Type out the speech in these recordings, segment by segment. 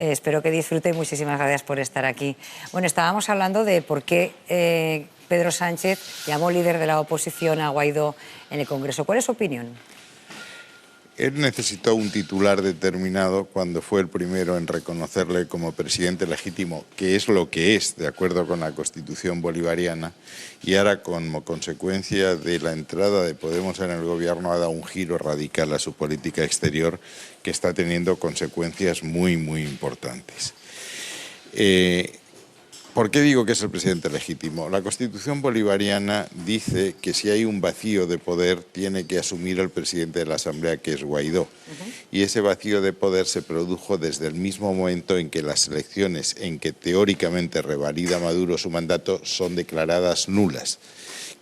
Espero que disfrute y muchísimas gracias por estar aquí. Bueno, estábamos hablando de por qué Pedro Sánchez llamó líder de la oposición a Guaidó en el Congreso. ¿Cuál es su opinión? Él necesitó un titular determinado cuando fue el primero en reconocerle como presidente legítimo, que es lo que es, de acuerdo con la Constitución bolivariana, y ahora, como consecuencia de la entrada de Podemos en el gobierno, ha dado un giro radical a su política exterior que está teniendo consecuencias muy importantes. ¿Por qué digo que es el presidente legítimo? La Constitución bolivariana dice que si hay un vacío de poder tiene que asumir el presidente de la Asamblea, que es Guaidó. Y ese vacío de poder se produjo desde el mismo momento en que las elecciones en que teóricamente revalida Maduro su mandato son declaradas nulas.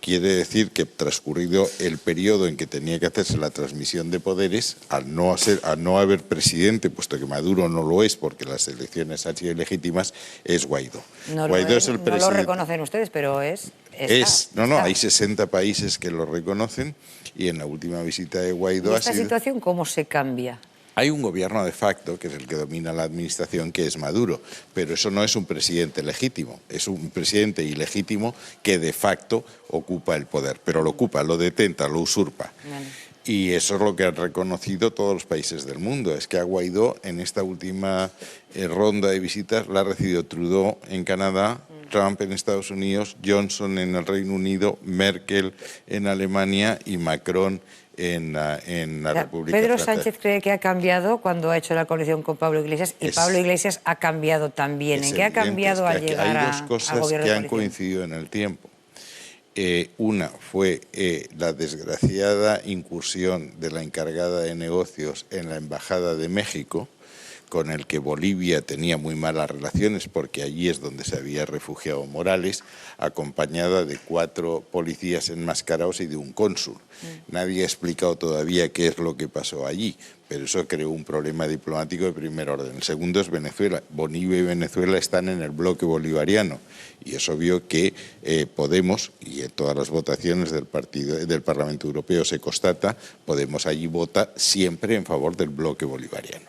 Quiere decir que transcurrido el periodo en que tenía que hacerse la transmisión de poderes, al no haber presidente, puesto que Maduro no lo es porque las elecciones han sido ilegítimas, es Guaidó. Guaidó es el presidente. No lo reconocen ustedes, pero hay 60 países que lo reconocen y en la última visita de Guaidó ¿Y esta situación cómo se cambia? Hay un gobierno de facto, que es el que domina la administración, que es Maduro, pero eso no es un presidente legítimo, es un presidente ilegítimo que de facto ocupa el poder, pero lo ocupa, lo detenta, lo usurpa. Y eso es lo que han reconocido todos los países del mundo, es que a Guaidó en esta última ronda de visitas la ha recibido Trudeau en Canadá, Trump en Estados Unidos, Johnson en el Reino Unido, Merkel en Alemania y Macron en la República Pedro Francesa. Sánchez cree que ha cambiado cuando ha hecho la coalición con Pablo Iglesias y Pablo Iglesias ha cambiado también. ¿En qué ha cambiado al llegar al gobierno de coalición? Hay dos cosas que han coincidido en el tiempo. Una fue la desgraciada incursión de la encargada de negocios en la Embajada de México, con el que Bolivia tenía muy malas relaciones porque allí es donde se había refugiado Morales, acompañada de 4 policías enmascarados y de un cónsul. Nadie ha explicado todavía qué es lo que pasó allí, pero eso creó un problema diplomático de primer orden. El segundo es Venezuela. Bolivia y Venezuela están en el bloque bolivariano y es obvio que Podemos, y en todas las votaciones del Parlamento Europeo se constata, Podemos allí vota siempre en favor del bloque bolivariano.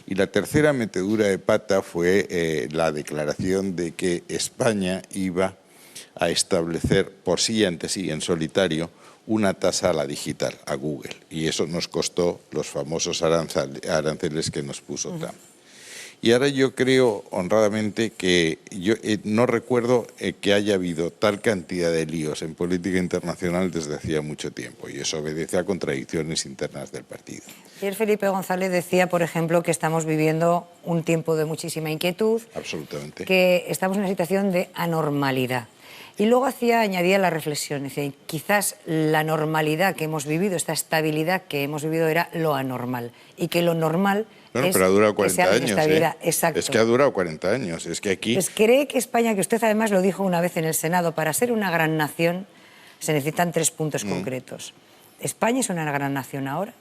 Y la tercera metedura de pata fue la declaración de que España iba a establecer por sí y ante sí, en solitario, una tasa a la digital, a Google. Y eso nos costó los famosos aranceles que nos puso Trump. Y ahora yo creo honradamente que yo no recuerdo que haya habido tal cantidad de líos en política internacional desde hacía mucho tiempo, y eso obedece a contradicciones internas del partido. Ayer Felipe González decía, por ejemplo, que estamos viviendo un tiempo de muchísima inquietud. Absolutamente. Que estamos en una situación de anormalidad. Y luego añadía la reflexión, decía, quizás la normalidad que hemos vivido, esta estabilidad que hemos vivido era lo anormal, y que lo normal pero ha durado 40 años. Exacto. Es que ha durado 40 años. Es que aquí... Pues cree que España, que usted además lo dijo una vez en el Senado, para ser una gran nación se necesitan 3 puntos concretos. ¿España es una gran nación ahora?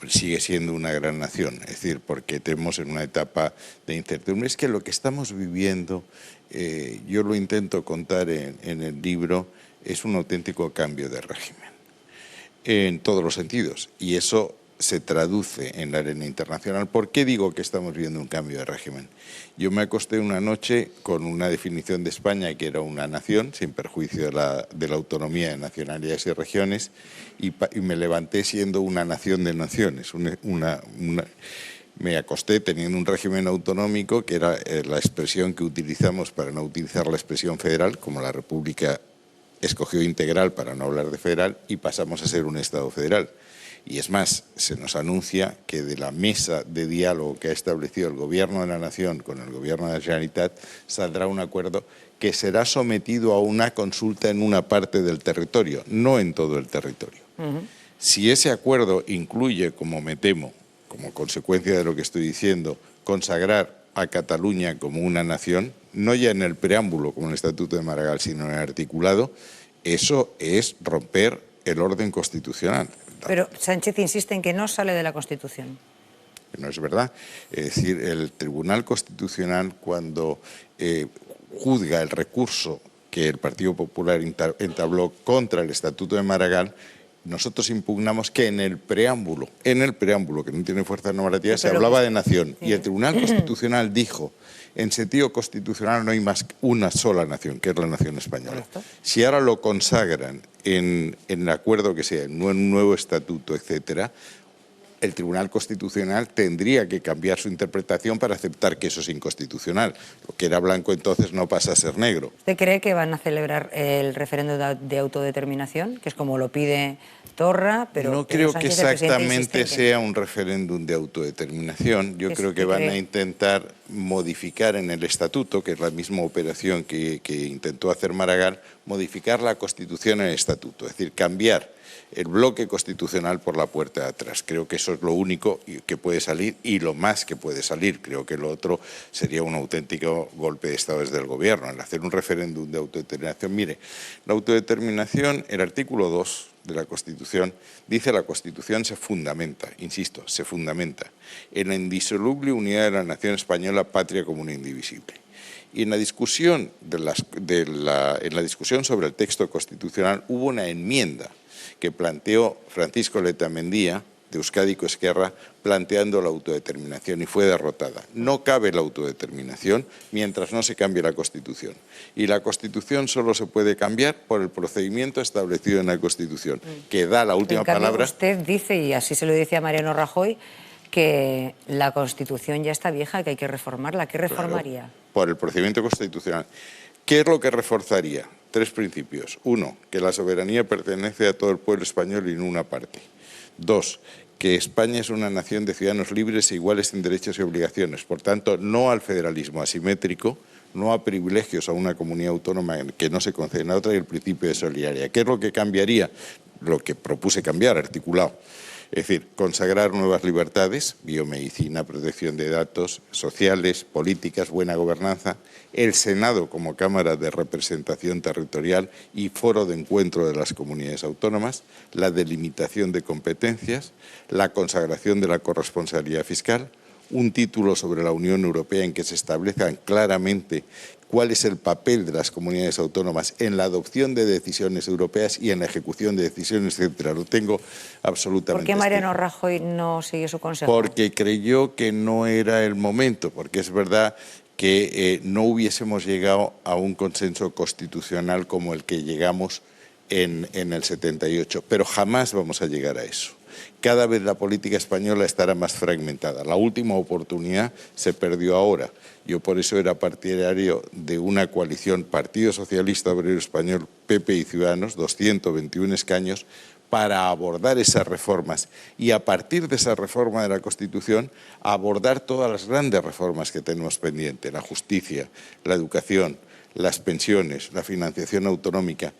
Sigue siendo una gran nación, es decir, porque tenemos en una etapa de incertidumbre. Es que lo que estamos viviendo, yo lo intento contar en el libro, es un auténtico cambio de régimen, en todos los sentidos, y eso se traduce en la arena internacional. ¿Por qué digo que estamos viendo un cambio de régimen? Yo me acosté una noche con una definición de España que era una nación, sin perjuicio de la autonomía de nacionalidades y regiones, y me levanté siendo una nación de naciones. Me acosté teniendo un régimen autonómico, que era la expresión que utilizamos para no utilizar la expresión federal, como la República escogió integral para no hablar de federal, y pasamos a ser un Estado federal. Y es más, se nos anuncia que de la mesa de diálogo que ha establecido el Gobierno de la Nación con el Gobierno de la Generalitat saldrá un acuerdo que será sometido a una consulta en una parte del territorio, no en todo el territorio. Si ese acuerdo incluye, como me temo, como consecuencia de lo que estoy diciendo, consagrar a Cataluña como una nación, no ya en el preámbulo como en el Estatuto de Maragall, sino en el articulado, eso es romper el orden constitucional. Pero Sánchez insiste en que no sale de la Constitución. No es verdad. Es decir, el Tribunal Constitucional, cuando juzga el recurso que el Partido Popular entabló contra el Estatuto de Maragall, nosotros impugnamos que en el preámbulo, que no tiene fuerza normativa, Sí, se pero hablaba que- de nación. sí. Y el Tribunal Constitucional dijo, en sentido constitucional no hay más que una sola nación, que es la nación española. Correcto. Si ahora lo consagran en el acuerdo que sea, en un nuevo estatuto, etcétera, el Tribunal Constitucional tendría que cambiar su interpretación para aceptar que eso es inconstitucional. Lo que era blanco entonces no pasa a ser negro. ¿Usted cree que van a celebrar el referéndum de autodeterminación, que es como lo pide Torra, pero No Pedro creo que Sánchez, el presidente, exactamente insiste en que sea un referéndum de autodeterminación. Yo creo que ¿qué van a cree? intentar modificar en el estatuto, que es la misma operación que intentó hacer Maragall, modificar la Constitución en el estatuto, es decir, cambiar el bloque constitucional por la puerta de atrás. Creo que eso es lo único que puede salir y lo más que puede salir. Creo que lo otro sería un auténtico golpe de Estado desde el Gobierno, el hacer un referéndum de autodeterminación. Mire, la autodeterminación, el artículo 2 de la Constitución, dice la Constitución se fundamenta, insisto, se fundamenta en la indisoluble unidad de la nación española, patria común e indivisible. Y en la discusión, en la discusión sobre el texto constitucional hubo una enmienda que planteó Francisco Letamendia, de Euskadi Esquerra, planteando la autodeterminación y fue derrotada. No cabe la autodeterminación mientras no se cambie la Constitución. Y la Constitución solo se puede cambiar por el procedimiento establecido en la Constitución, que da la última En cambio, palabra. usted dice, y así se lo decía Mariano Rajoy, que la Constitución ya está vieja, que hay que reformarla. ¿Qué reformaría? Claro, por el procedimiento constitucional. ¿Qué es lo que reforzaría? 3 principios. 1, que la soberanía pertenece a todo el pueblo español y no una parte. 2, que España es una nación de ciudadanos libres e iguales en derechos y obligaciones. Por tanto, no al federalismo asimétrico, no a privilegios a una comunidad autónoma que no se conceden a otra, y el principio de solidaridad. ¿Qué es lo que cambiaría? Lo que propuse cambiar, articulado. Es decir, consagrar nuevas libertades, biomedicina, protección de datos, sociales, políticas, buena gobernanza, el Senado como Cámara de Representación Territorial y foro de encuentro de las comunidades autónomas, la delimitación de competencias, la consagración de la corresponsabilidad fiscal, un título sobre la Unión Europea en que se establezcan claramente cuál es el papel de las comunidades autónomas en la adopción de decisiones europeas y en la ejecución de decisiones, etcétera. Lo tengo absolutamente. ¿Por qué Mariano Rajoy no siguió su consejo? Porque creyó que no era el momento, porque es verdad que no hubiésemos llegado a un consenso constitucional como el que llegamos en el 78, pero jamás vamos a llegar a eso. Cada vez la política española estará más fragmentada. La última oportunidad se perdió ahora. Yo por eso era partidario de una coalición Partido Socialista Obrero Español, PP y Ciudadanos, 221 escaños, para abordar esas reformas y a partir de esa reforma de la Constitución abordar todas las grandes reformas que tenemos pendientes, la justicia, la educación, las pensiones, la financiación autonómica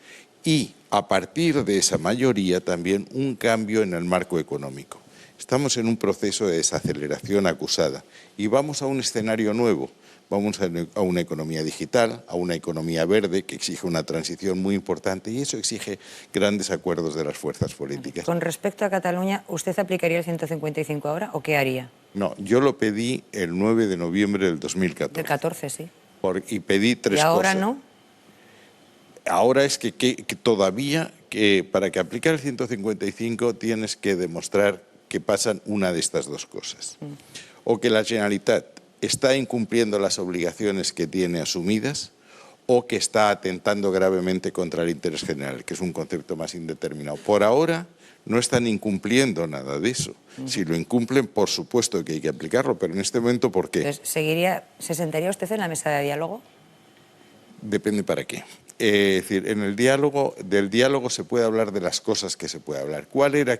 y a partir de esa mayoría también un cambio en el marco económico. Estamos en un proceso de desaceleración acusada y vamos a un escenario nuevo. Vamos a una economía digital, a una economía verde que exige una transición muy importante y eso exige grandes acuerdos de las fuerzas políticas. Con respecto a Cataluña, ¿usted aplicaría el 155 ahora o qué haría? No, yo lo pedí el 9 de noviembre del 2014. Del 14, sí. Y pedí 3 cosas. ¿Y ahora no? Ahora es que todavía, para que aplicar el 155 tienes que demostrar que pasan una de estas 2 cosas. O que la Generalitat está incumpliendo las obligaciones que tiene asumidas o que está atentando gravemente contra el interés general, que es un concepto más indeterminado. Por ahora no están incumpliendo nada de eso. Si lo incumplen, por supuesto que hay que aplicarlo, pero en este momento, ¿por qué? Entonces, ¿se sentaría usted en la mesa de diálogo? Depende para qué. Es decir, en el diálogo, del diálogo se puede hablar de las cosas que se puede hablar.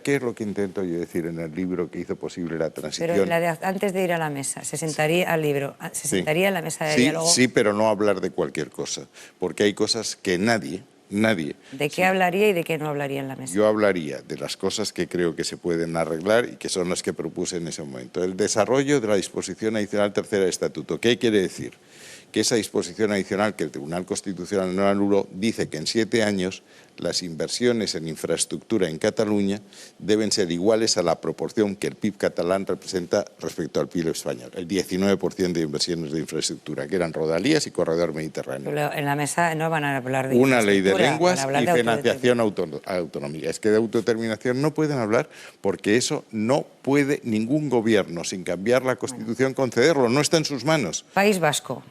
¿Qué es lo que intento yo decir en el libro que hizo posible la transición? Pero antes de ir a la mesa, ¿se sentaría al libro? ¿Se sentaría en la mesa de diálogo? Sí, pero no hablar de cualquier cosa, porque hay cosas que nadie... ¿De qué hablaría y de qué no hablaría en la mesa? Yo hablaría de las cosas que creo que se pueden arreglar y que son las que propuse en ese momento. El desarrollo de la disposición adicional tercera del Estatuto. ¿Qué quiere decir? Que esa disposición adicional que el Tribunal Constitucional no anuló dice que en 7 años las inversiones en infraestructura en Cataluña deben ser iguales a la proporción que el PIB catalán representa respecto al PIB español, el 19% de inversiones de infraestructura, que eran rodalías y corredor mediterráneo. Pero en la mesa no van a hablar de Una ley de lenguas para hablar y de financiación autonómica. Es que de autodeterminación no pueden hablar porque eso no puede ningún gobierno, sin cambiar la Constitución, concederlo. No está en sus manos. País Vasco.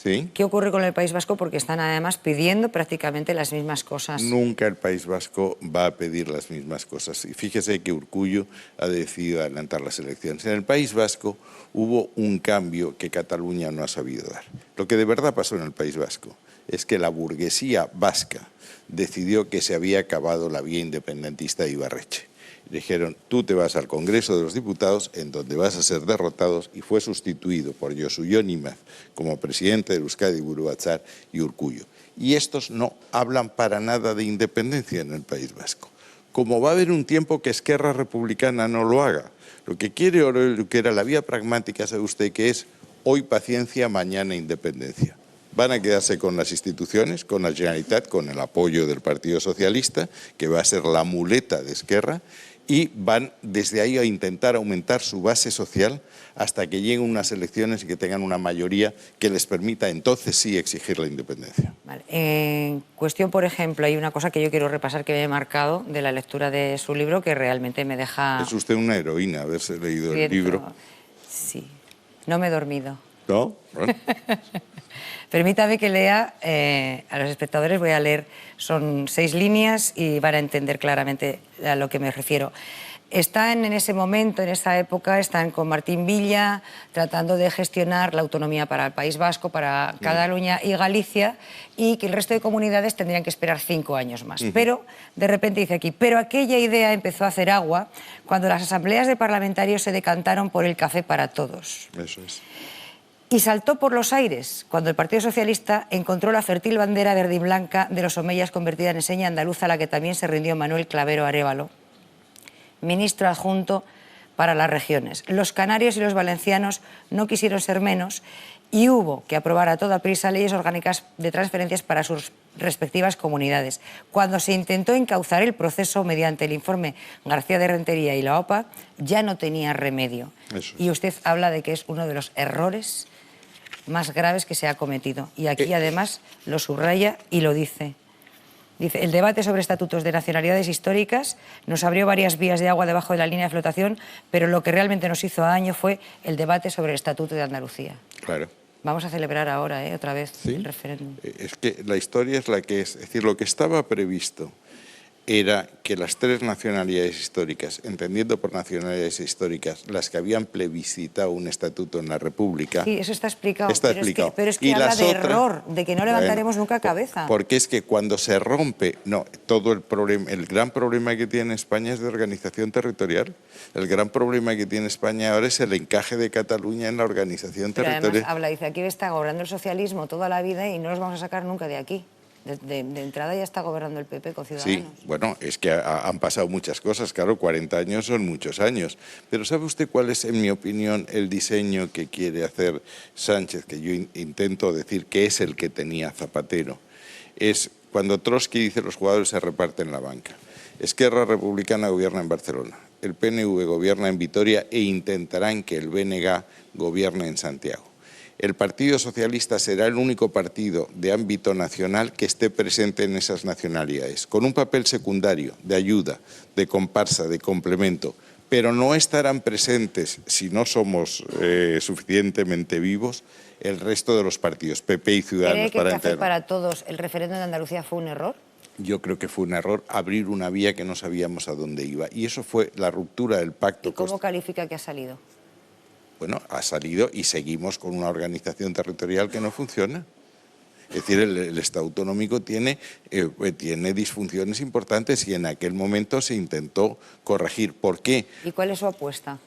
¿Sí? ¿Qué ocurre con el País Vasco? Porque están además pidiendo prácticamente las mismas cosas. Nunca el País Vasco va a pedir las mismas cosas. Y fíjese que Urkullu ha decidido adelantar las elecciones. En el País Vasco hubo un cambio que Cataluña no ha sabido dar. Lo que de verdad pasó en el País Vasco es que la burguesía vasca decidió que se había acabado la vía independentista de Ibarretxe. Dijeron, tú te vas al Congreso de los Diputados, en donde vas a ser derrotados, y fue sustituido por Josu Jon Imaz como presidente de Euskadi Buru Batzar y Urkullu. Y estos no hablan para nada de independencia en el País Vasco. Como va a haber un tiempo que Esquerra Republicana no lo haga. Lo que quiere Oriol Junqueras, la vía pragmática, sabe usted que es hoy paciencia, mañana independencia. Van a quedarse con las instituciones, con la Generalitat, con el apoyo del Partido Socialista, que va a ser la muleta de Esquerra, y van desde ahí a intentar aumentar su base social hasta que lleguen unas elecciones y que tengan una mayoría que les permita entonces sí exigir la independencia. Vale. En cuestión, por ejemplo, hay una cosa que yo quiero repasar que me he marcado de la lectura de su libro que realmente me deja... Es usted una heroína haberse leído el libro. Sí, no me he dormido. ¿No? Bueno. Permítame que lea, a los espectadores voy a leer, son 6 líneas y van a entender claramente a lo que me refiero. Están en ese momento, en esa época, están con Martín Villa tratando de gestionar la autonomía para el País Vasco, para Cataluña y Galicia, y que el resto de comunidades tendrían que esperar 5 años más. Pero, de repente dice aquí, pero aquella idea empezó a hacer agua cuando las asambleas de parlamentarios se decantaron por el café para todos. Eso es. Y saltó por los aires cuando el Partido Socialista encontró la fértil bandera verde y blanca de los Omeyas convertida en seña andaluza, a la que también se rindió Manuel Clavero Arévalo, ministro adjunto para las regiones. Los canarios y los valencianos no quisieron ser menos y hubo que aprobar a toda prisa leyes orgánicas de transferencias para sus respectivas comunidades. Cuando se intentó encauzar el proceso mediante el informe García de Rentería y la OPA, ya no tenía remedio. Eso es. Y usted habla de que es uno de los errores más graves que se ha cometido. Y aquí además lo subraya y lo dice. Dice, el debate sobre estatutos de nacionalidades históricas nos abrió varias vías de agua debajo de la línea de flotación, pero lo que realmente nos hizo daño fue el debate sobre el Estatuto de Andalucía. Claro. Vamos a celebrar ahora, otra vez, ¿Sí? el referéndum. Es que la historia es la que es. Es decir, lo que estaba previsto era que las 3 nacionalidades históricas, entendiendo por nacionalidades históricas las que habían plebiscitado un estatuto en la República... Sí, eso está explicado. Está explicado. Pero es que habla de error, de que no levantaremos nunca cabeza. Porque es que cuando se rompe... No, todo el problema, el gran problema que tiene España es de organización territorial. El gran problema que tiene España ahora es el encaje de Cataluña en la organización Pero territorial. además dice, aquí está gobernando el socialismo toda la vida y no los vamos a sacar nunca de aquí. De entrada ya está gobernando el PP con Ciudadanos. Sí, bueno, es que han pasado muchas cosas, claro, 40 años son muchos años. Pero ¿sabe usted cuál es, en mi opinión, el diseño que quiere hacer Sánchez, que yo intento decir que es el que tenía Zapatero? Es cuando Trotsky dice los jugadores se reparten la banca. Esquerra Republicana gobierna en Barcelona, el PNV gobierna en Vitoria e intentarán que el BNG gobierne en Santiago. El Partido Socialista será el único partido de ámbito nacional que esté presente en esas nacionalidades, con un papel secundario, de ayuda, de comparsa, de complemento, pero no estarán presentes, si no somos suficientemente vivos, el resto de los partidos, PP y Ciudadanos. ¿Cree que el café para todos, el referéndum de Andalucía, fue un error? Yo creo que fue un error abrir una vía que no sabíamos a dónde iba. Y eso fue la ruptura del pacto. ¿Y cómo califica que ha salido? Bueno, ha salido y seguimos con una organización territorial que no funciona. Es decir, el Estado autonómico tiene disfunciones importantes y en aquel momento se intentó corregir. ¿Por qué? ¿Y cuál es su apuesta?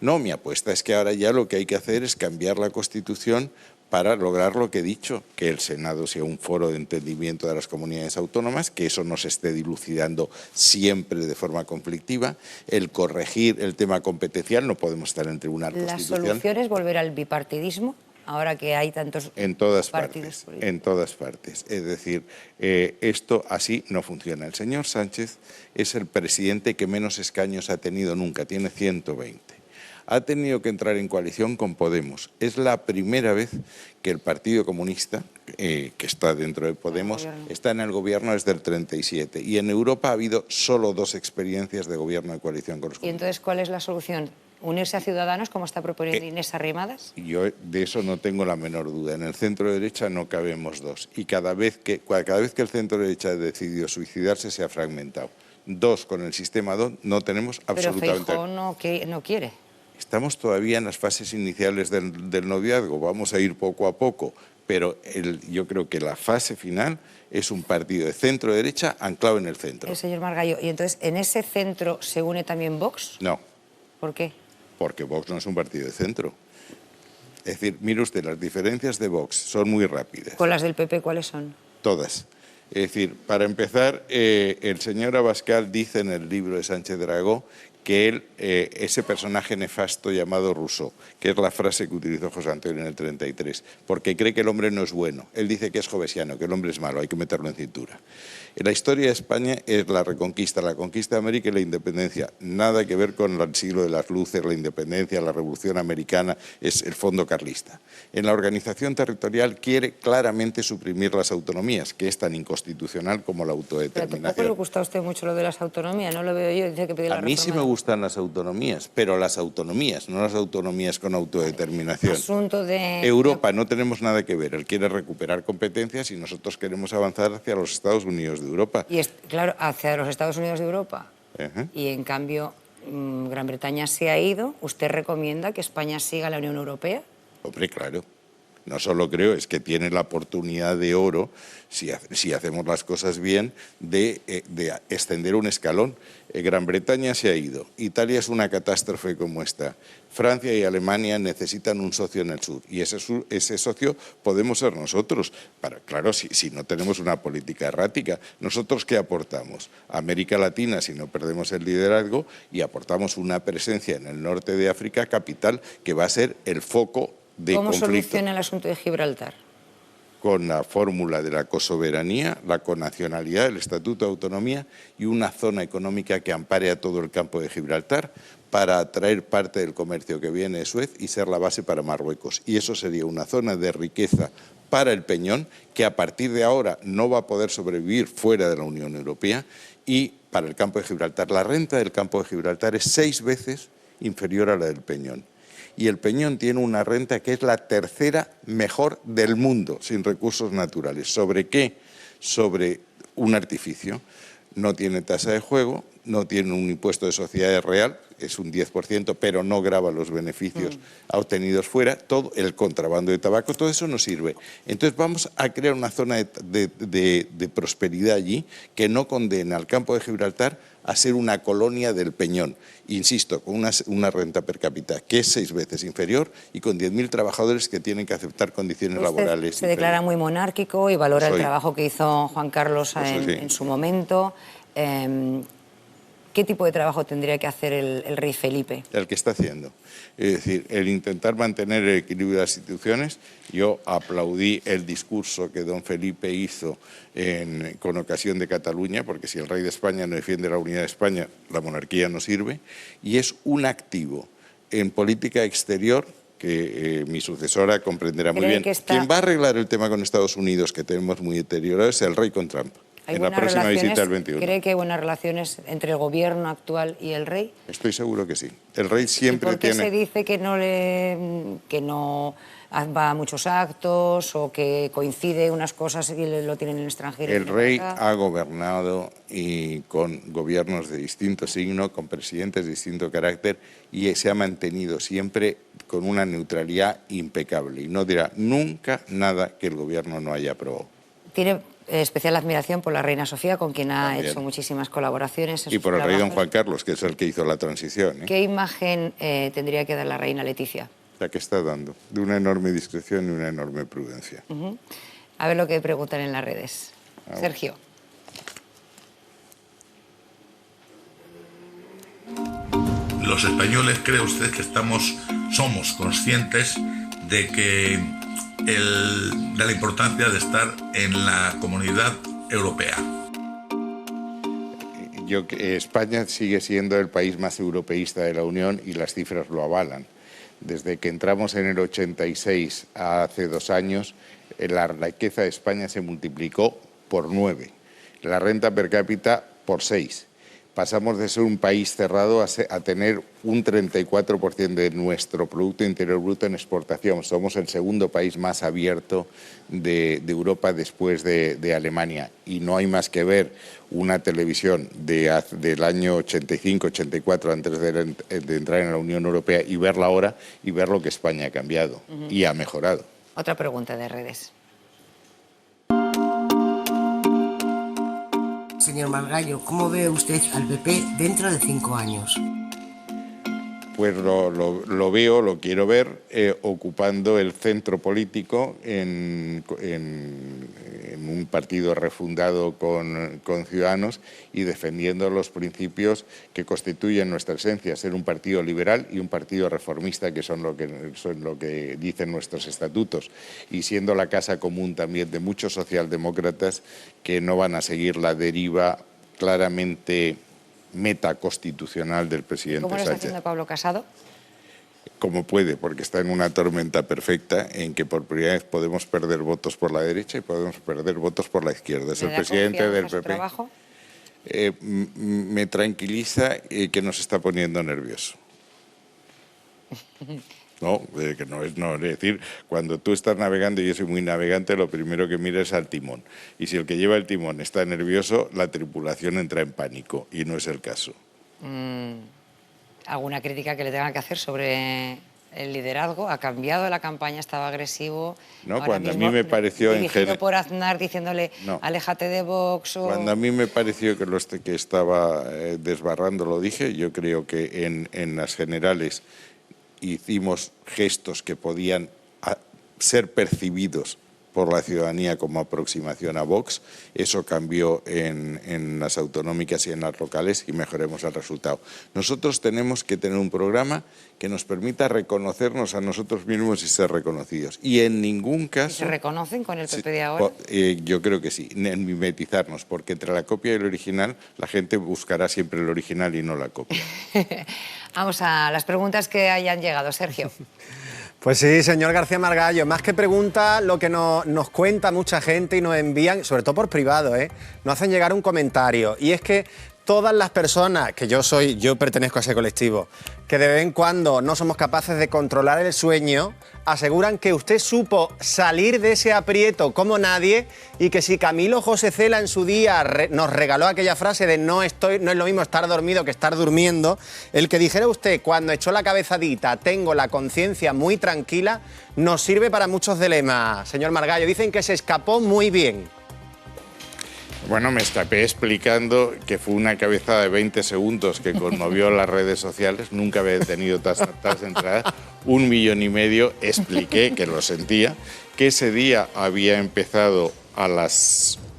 No, mi apuesta es que ahora ya lo que hay que hacer es cambiar la Constitución para lograr lo que he dicho, que el Senado sea un foro de entendimiento de las comunidades autónomas, que eso no se esté dilucidando siempre de forma conflictiva, el corregir el tema competencial, no podemos estar en el Tribunal Constitucional. ¿La solución es volver al bipartidismo, ahora que hay tantos en todas partidos partes, en todas partes. Es decir, esto así no funciona. El señor Sánchez es el presidente que menos escaños ha tenido nunca, tiene 120. ha tenido que entrar en coalición con Podemos. Es la primera vez que el Partido Comunista, que está dentro de Podemos, está en el gobierno desde el 37. Y en Europa ha habido solo 2 experiencias de gobierno de coalición con los comunistas. ¿Y entonces cuál es la solución? ¿Unirse a Ciudadanos, como está proponiendo Inés Arrimadas? Yo de eso no tengo la menor duda. En el centro-derecha no cabemos 2. Y cada vez que el centro-derecha ha decidido suicidarse, se ha fragmentado. 2 con el sistema 2 no tenemos absolutamente... Pero Feijóo no quiere. Estamos todavía en las fases iniciales del noviazgo. Vamos a ir poco a poco. Pero yo creo que la fase final es un partido de centro-derecha anclado en el centro. Señor Margallo, ¿y entonces en ese centro se une también Vox? No. ¿Por qué? Porque Vox no es un partido de centro. Es decir, mire usted, las diferencias de Vox son muy rápidas. ¿Con las del PP cuáles son? Todas. Es decir, para empezar, el señor Abascal dice en el libro de Sánchez Dragó que él, ese personaje nefasto llamado Rousseau, que es la frase que utilizó José Antonio en el 33, porque cree que el hombre no es bueno. Él dice que es jovesiano, que el hombre es malo, hay que meterlo en cintura. En la historia de España es la conquista de América y la independencia. Nada que ver con el siglo de las luces, la independencia, la revolución americana, es el fondo carlista. En la organización territorial quiere claramente suprimir las autonomías, que es tan inconstitucional como la autodeterminación. Pero tampoco le gusta a usted mucho lo de las autonomías, no lo veo yo, dice que pide la reforma. A mí sí me gustan las autonomías, pero las autonomías, no las autonomías con autodeterminación. Asunto de... Europa no tenemos nada que ver, él quiere recuperar competencias y nosotros queremos avanzar hacia los Estados Unidos de Europa. Y claro, hacia los Estados Unidos de Europa. Uh-huh. Y en cambio, Gran Bretaña se ha ido. ¿Usted recomienda que España siga la Unión Europea? Hombre, claro. No solo creo, es que tiene la oportunidad de oro, si hacemos las cosas bien, de extender un escalón. Gran Bretaña se ha ido, Italia es una catástrofe como esta, Francia y Alemania necesitan un socio en el sur, y ese socio podemos ser nosotros. Claro, si no tenemos una política errática, ¿nosotros qué aportamos? A América Latina, si no perdemos el liderazgo, y aportamos una presencia en el norte de África capital, que va a ser el foco de ¿Cómo conflicto. soluciona el asunto de Gibraltar? Con la fórmula de la cosoberanía, la connacionalidad, el Estatuto de Autonomía y una zona económica que ampare a todo el campo de Gibraltar para atraer parte del comercio que viene de Suez y ser la base para Marruecos. Y eso sería una zona de riqueza para el Peñón que a partir de ahora no va a poder sobrevivir fuera de la Unión Europea, y para el campo de Gibraltar. La renta del campo de Gibraltar es 6 veces inferior a la del Peñón. Y el Peñón tiene una renta que es la tercera mejor del mundo, sin recursos naturales. ¿Sobre qué? Sobre un artificio. No tiene tasa de juego, no tiene un impuesto de sociedades real, es un 10%, pero no grava los beneficios obtenidos fuera. Todo el contrabando de tabaco, todo eso no sirve. Entonces vamos a crear una zona de prosperidad allí que no condena al campo de Gibraltar a ser una colonia del Peñón. Insisto, con una renta per cápita que es 6 veces inferior y con 10.000 trabajadores que tienen que aceptar condiciones laborales. Se declara muy monárquico y valora el Soy. trabajo que hizo Juan Carlos en su momento. ¿Qué tipo de trabajo tendría que hacer el rey Felipe? El que está haciendo. Es decir, el intentar mantener el equilibrio de las instituciones. Yo aplaudí el discurso que don Felipe hizo con ocasión de Cataluña, porque si el rey de España no defiende la unidad de España, la monarquía no sirve, y es un activo en política exterior que mi sucesora comprenderá muy bien. Quien va a arreglar el tema con Estados Unidos, que tenemos muy deteriorado, es el rey con Trump. En la próxima visita del 21. ¿Cree que hay buenas relaciones entre el gobierno actual y el rey? Estoy seguro que sí. El rey siempre tiene... ¿Y por qué se dice que no va a muchos actos o que coincide unas cosas y lo tienen en el extranjero? El rey ha gobernado y con gobiernos de distinto signo, con presidentes de distinto carácter, y se ha mantenido siempre con una neutralidad impecable. Y no dirá nunca nada que el gobierno no haya aprobado. Tiene especial admiración por la reina Sofía, con quien ha hecho muchísimas colaboraciones. Y por el rey don Juan Carlos, que es el que hizo la transición. ¿Qué imagen tendría que dar la reina Leticia? La que está dando, de una enorme discreción y una enorme prudencia. A ver lo que preguntan en las redes. Sergio. Los españoles, ¿cree usted que somos conscientes de la importancia de estar en la Comunidad Europea? España sigue siendo el país más europeísta de la Unión y las cifras lo avalan. Desde que entramos en el 86 a hace 2 años, la riqueza de España se multiplicó por 9, la renta per cápita por 6. Pasamos de ser un país cerrado a tener un 34% de nuestro Producto Interior Bruto en exportación. Somos el segundo país más abierto de Europa después de Alemania. Y no hay más que ver una televisión del año 85-84, antes de entrar en la Unión Europea, y verla ahora y ver lo que España ha cambiado y ha mejorado. Otra pregunta de redes. Señor Margallo, ¿cómo ve usted al PP dentro de 5 años? Pues lo veo, lo quiero ver, ocupando el centro político en un partido refundado con Ciudadanos y defendiendo los principios que constituyen nuestra esencia, ser un partido liberal y un partido reformista, que son lo que dicen nuestros estatutos, y siendo la casa común también de muchos socialdemócratas que no van a seguir la deriva claramente metaconstitucional del presidente ¿Cómo lo Sánchez. está haciendo Pablo Casado? Como puede, porque está en una tormenta perfecta en que por primera vez podemos perder votos por la derecha y podemos perder votos por la izquierda. Es el presidente del PP. ¿Trabajo? Me tranquiliza que nos está poniendo nervioso. No, que no es decir, cuando tú estás navegando, y yo soy muy navegante, lo primero que miras es al timón. Y si el que lleva el timón está nervioso, la tripulación entra en pánico, y no es el caso. ¿Alguna crítica que le tengan que hacer sobre el liderazgo? ¿Ha cambiado la campaña? ¿Estaba agresivo? No, Ahora cuando a mismo, mí me pareció dirigido por Aznar diciéndole no. aléjate de Vox o... Cuando a mí me pareció que estaba desbarrando, lo dije. Yo creo que en las generales hicimos gestos que podían ser percibidos por la ciudadanía como aproximación a Vox. Eso cambió en las autonómicas y en las locales y mejoremos el resultado. Nosotros tenemos que tener un programa que nos permita reconocernos a nosotros mismos y ser reconocidos. Y en ningún caso... ¿Se reconocen con el PP de ahora? Yo creo que sí, en mimetizarnos, porque entre la copia y el original la gente buscará siempre el original y no la copia. Vamos a las preguntas que hayan llegado. Sergio. Pues sí, señor García Margallo, más que pregunta, lo que nos cuenta mucha gente y nos envían, sobre todo por privado, nos hacen llegar un comentario. Y es que todas las personas, que yo pertenezco a ese colectivo, que de vez en cuando no somos capaces de controlar el sueño, aseguran que usted supo salir de ese aprieto como nadie y que si Camilo José Cela en su día nos regaló aquella frase de no es lo mismo estar dormido que estar durmiendo, el que dijera usted cuando echó la cabezadita, tengo la conciencia muy tranquila, nos sirve para muchos dilemas, señor Margallo. Dicen que se escapó muy bien. Bueno, me escapé explicando que fue una cabezada de 20 segundos que conmovió las redes sociales. Nunca había tenido tantas entradas. 1,5 millones. Expliqué que lo sentía, que ese día había empezado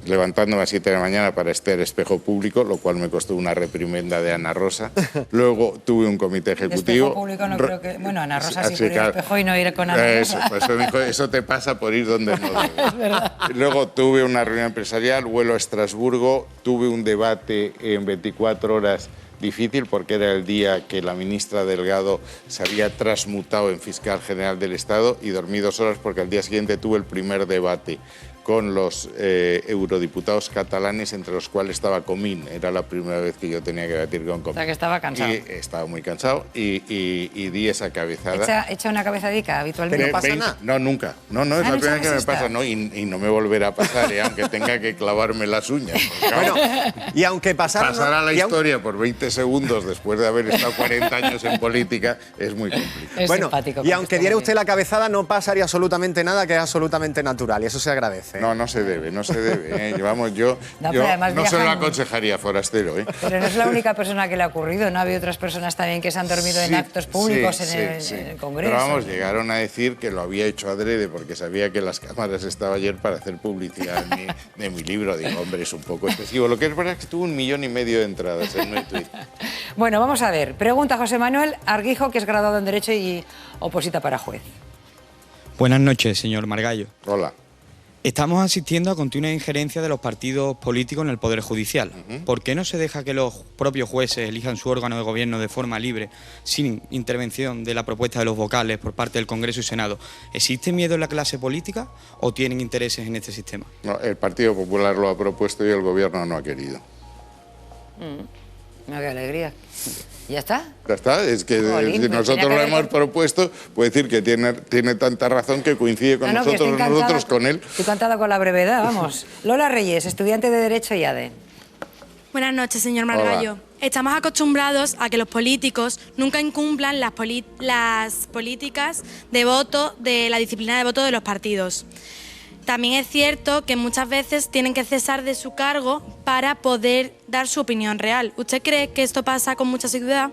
levantándome a las 7 de la mañana para estar espejo público, lo cual me costó una reprimenda de Ana Rosa. Luego tuve un comité ejecutivo. Espejo público no creo que... Bueno, Ana Rosa sí por ir al espejo y no ir con Ana Rosa. Pues eso dijo, eso te pasa por ir donde no debes. Es verdad. Luego tuve una reunión empresarial, vuelo a Estrasburgo, tuve un debate en 24 horas difícil porque era el día que la ministra Delgado se había transmutado en fiscal general del Estado y dormí 2 horas porque al día siguiente tuve el primer debate con los eurodiputados catalanes, entre los cuales estaba Comín. Era la primera vez que yo tenía que debatir con Comín. O sea, que estaba cansado. Y estaba muy cansado y di esa cabezada. ¿Echa una cabezadica habitualmente? ¿No pasa nada? No, nunca. No, es la primera vez que me pasa, ¿no? Y no me volverá a pasar, aunque tenga que clavarme las uñas. Bueno, y aunque pasara la historia por 20 segundos después de haber estado 40 años en política es muy complicado. Es bueno, simpático, y aunque diera usted la cabezada, no pasaría absolutamente nada, que es absolutamente natural, y eso se agradece. No se debe. Llevamos yo no se lo aconsejaría, forastero. Pero no es la única persona que le ha ocurrido, ¿no? Ha habido otras personas también que se han dormido en actos públicos en el Congreso. Pero vamos, llegaron a decir que lo había hecho adrede porque sabía que las cámaras estaban ayer para hacer publicidad de mi libro. Digo, hombre, es un poco excesivo. Lo que es verdad es que tuvo 1,5 millones de entradas en mi tweet. Bueno, vamos a ver. Pregunta José Manuel Arguijo, que es graduado en Derecho y oposita para juez. Buenas noches, señor Margallo. Hola. Estamos asistiendo a continua injerencia de los partidos políticos en el Poder Judicial. ¿Por qué no se deja que los propios jueces elijan su órgano de gobierno de forma libre, sin intervención de la propuesta de los vocales por parte del Congreso y Senado? ¿Existe miedo en la clase política o tienen intereses en este sistema? No, el Partido Popular lo ha propuesto y el Gobierno no ha querido. Qué alegría. ¿Ya está? Ya está, es que Jolín, si pues nosotros tenía lo que hemos haber- propuesto, puede decir que tiene tanta razón que coincide con No, no, que nosotros, estoy encantada- nosotros con él. Estoy encantada con la brevedad, vamos. Lola Reyes, estudiante de Derecho y ADE. Buenas noches, señor Margallo. Hola. Estamos acostumbrados a que los políticos nunca incumplan las políticas de voto, de la disciplina de voto de los partidos. También es cierto que muchas veces tienen que cesar de su cargo para poder dar su opinión real. ¿Usted cree que esto pasa con mucha asiduidad?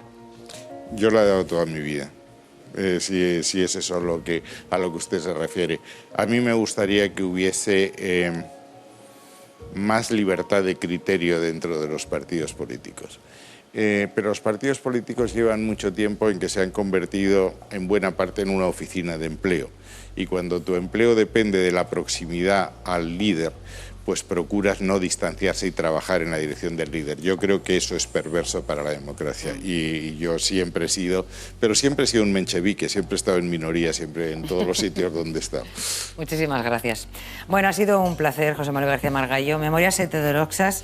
Yo la he dado toda mi vida, si es eso a lo que usted se refiere. A mí me gustaría que hubiese más libertad de criterio dentro de los partidos políticos. Pero los partidos políticos llevan mucho tiempo en que se han convertido en buena parte en una oficina de empleo. Y cuando tu empleo depende de la proximidad al líder, pues procuras no distanciarse y trabajar en la dirección del líder. Yo creo que eso es perverso para la democracia. Y yo siempre he sido, pero siempre he sido un menchevique, siempre he estado en minoría, siempre en todos los sitios donde he estado. Muchísimas gracias. Bueno, ha sido un placer, José Manuel García Margallo. Memorias heterodoxas,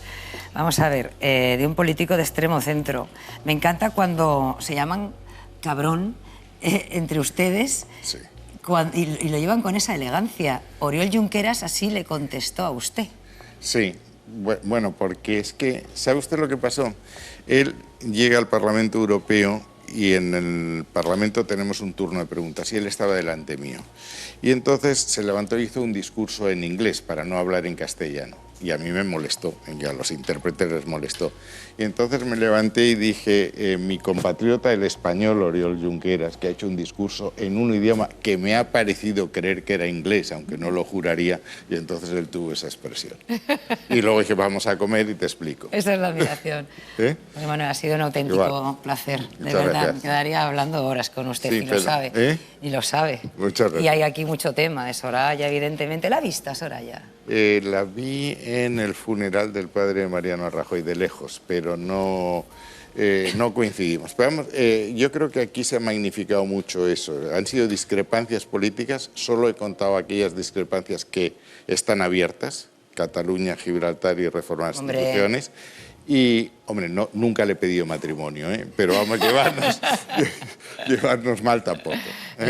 vamos a ver, de un político de extremo centro. Me encanta cuando se llaman cabrón entre ustedes. Sí. Y lo llevan con esa elegancia. Oriol Junqueras así le contestó a usted. Sí, bueno, porque es que, ¿sabe usted lo que pasó? Él llega al Parlamento Europeo y en el Parlamento tenemos un turno de preguntas y él estaba delante mío. Y entonces se levantó y hizo un discurso en inglés para no hablar en castellano. Y a mí me molestó, y a los intérpretes les molestó. Y entonces me levanté y dije, mi compatriota el español Oriol Junqueras, que ha hecho un discurso en un idioma que me ha parecido creer que era inglés, aunque no lo juraría, y entonces él tuvo esa expresión. Y luego dije, vamos a comer y te explico. Esa es la admiración. ¿Eh? José Manuel, ha sido un auténtico Igual. placer. De Muchas verdad, gracias. me quedaría hablando horas con usted, Sí, y lo pero, sabe. ¿eh? Y lo sabe. Muchas gracias. Y hay aquí mucho tema de Soraya, evidentemente. ¿La ha visto, Soraya? La vi en el funeral del padre de Mariano Rajoy de lejos, pero no coincidimos. Pero vamos, yo creo que aquí se ha magnificado mucho eso. Han sido discrepancias políticas, solo he contado aquellas discrepancias que están abiertas, Cataluña, Gibraltar y reforma de las Hombre. instituciones. Y, hombre, nunca le he pedido matrimonio, pero vamos, llevarnos mal tampoco.